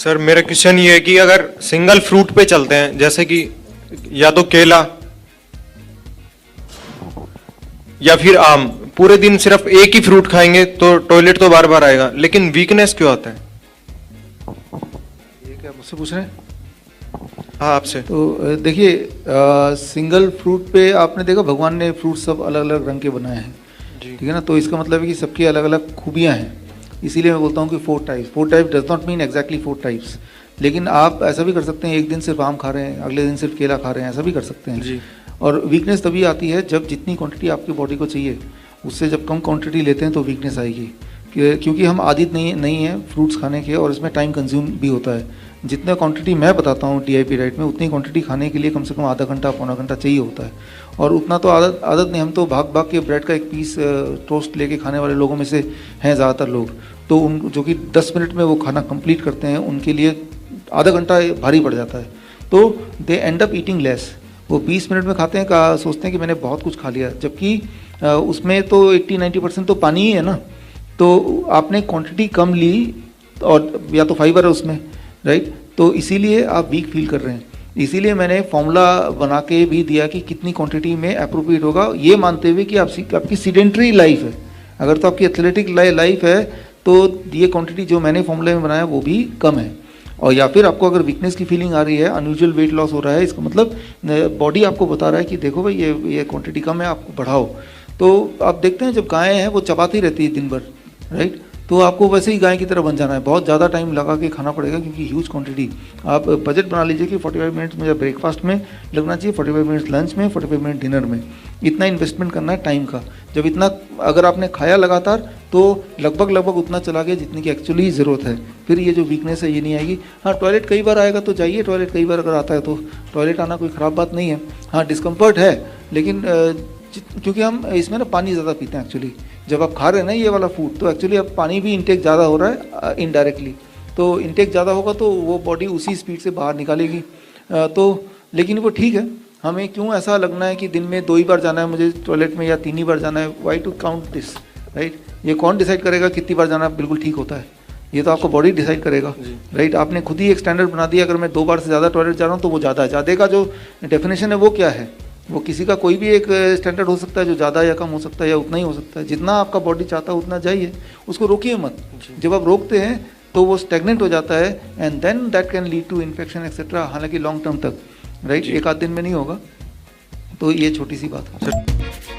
Sir मेरा question ये है कि अगर सिंगल फ्रूट पे चलते हैं, जैसे कि या तो केला या फिर आम, पूरे दिन सिर्फ एक ही फ्रूट खाएंगे तो टॉयलेट तो बार बार आएगा, लेकिन वीकनेस क्यों आता है? ये क्या मुझसे पूछ रहे हैं? हाँ, आपसे। तो देखिए, सिंगल फ्रूट पे आपने देखा भगवान ने फ्रूट सब अलग अलग रंग के बनाए हैं, ठीक है ना। तो इसका मतलब है कि सबकी अलग अलग खूबियाँ हैं, इसीलिए मैं बोलता हूँ कि 4 types. 4 type does not mean exactly 4 types, लेकिन आप ऐसा भी कर सकते हैं, एक दिन सिर्फ आम खा रहे हैं, अगले दिन सिर्फ केला खा रहे हैं, ऐसा भी कर सकते हैं जी। और वीकनेस तभी आती है जब जितनी क्वांटिटी आपकी बॉडी को चाहिए उससे जब कम क्वांटिटी लेते हैं तो वीकनेस आएगी, क्योंकि हम आदित नहीं है फ्रूट्स खाने के, और इसमें टाइम कंज्यूम भी होता है। जितना क्वांटिटी मैं बताता हूँ DIP डाइट में, उतनी क्वांटिटी खाने के लिए कम से कम आधा घंटा पौना घंटा चाहिए होता है, और उतना तो आदत नहीं। हम तो भाग भाग के ब्रेड का एक पीस टोस्ट लेके खाने वाले लोगों में से हैं ज़्यादातर लोग, तो उन जो कि 10 मिनट में वो खाना कंप्लीट करते हैं, उनके लिए आधा घंटा भारी पड़ जाता है, तो दे एंड अप ईटिंग लेस। वो 20 मिनट में खाते हैं, सोचते हैं कि मैंने बहुत कुछ खा लिया, जबकि उसमें तो 80-90% तो पानी ही है ना। तो आपने क्वांटिटी कम ली, और या तो फाइबर है उसमें, राइट, तो इसीलिए आप वीक फील कर रहे हैं। इसीलिए मैंने फॉर्मूला बना के भी दिया कि कितनी क्वांटिटी में अप्रोप्रिएट होगा, ये मानते हुए कि आपकी सीडेंट्री लाइफ है। अगर तो आपकी एथलेटिक लाइफ है तो ये क्वांटिटी जो मैंने फॉर्मूले में बनाया वो भी कम है। और या फिर आपको अगर वीकनेस की फीलिंग आ रही है, अनयूजुअल वेट लॉस हो रहा है, इसका मतलब बॉडी आपको बता रहा है कि देखो भाई ये क्वांटिटी कम है, आपको बढ़ाओ। तो आप देखते हैं जब गायें हैं वो चबाती रहती है दिन भर, राइट, तो आपको वैसे ही गाय की तरह बन जाना है, बहुत ज़्यादा टाइम लगा के खाना पड़ेगा, क्योंकि ह्यूज क्वांटिटी। आप बजट बना लीजिए कि 45 मिनट्स मुझे ब्रेकफास्ट में लगना चाहिए, 45 मिनट्स लंच में, 45 मिनट डिनर में, इतना इन्वेस्टमेंट करना है टाइम का। जब इतना अगर आपने खाया लगातार तो लगभग उतना चला गया जितनी की एक्चुअली ज़रूरत है, फिर ये जो वीकनेस है ये नहीं आएगी। हाँ, टॉयलेट कई बार आएगा तो जाइए टॉयलेट, कई बार अगर आता है तो टॉयलेट आना कोई ख़राब बात नहीं है। हाँ, डिस्कम्फर्ट है, लेकिन क्योंकि हम इसमें ना पानी ज़्यादा पीते हैं एक्चुअली, जब आप खा रहे हैं ना ये वाला फूड, तो एक्चुअली अब पानी भी इंटेक ज़्यादा हो रहा है इनडायरेक्टली, तो इंटेक ज़्यादा होगा तो वो बॉडी उसी स्पीड से बाहर निकालेगी। तो लेकिन वो ठीक है, हमें क्यों ऐसा लगना है कि दिन में 2 ही बार जाना है मुझे टॉयलेट में या 3 ही बार जाना है? Why to count this, right? ये कौन डिसाइड करेगा कितनी बार जाना बिल्कुल ठीक होता है? ये तो आपको बॉडी डिसाइड करेगा, राइट? आपने खुद ही एक स्टैंडर्ड बना दिया, अगर मैं 2 बार से ज़्यादा टॉयलेट जा रहा हूँ तो वो ज़्यादा है। ज़्यादा का जो डेफिनेशन है वो क्या है? वो किसी का कोई भी एक स्टैंडर्ड हो सकता है, जो ज़्यादा या कम हो सकता है या उतना ही हो सकता है। जितना आपका बॉडी चाहता है उतना जाइए, उसको रोकिए मत। जब आप रोकते हैं तो वो स्टेगनेंट हो जाता है, and then that can lead to infection etcetera, हालांकि लॉन्ग टर्म तक, राइट, एक आध दिन में नहीं होगा। तो ये छोटी सी बात है।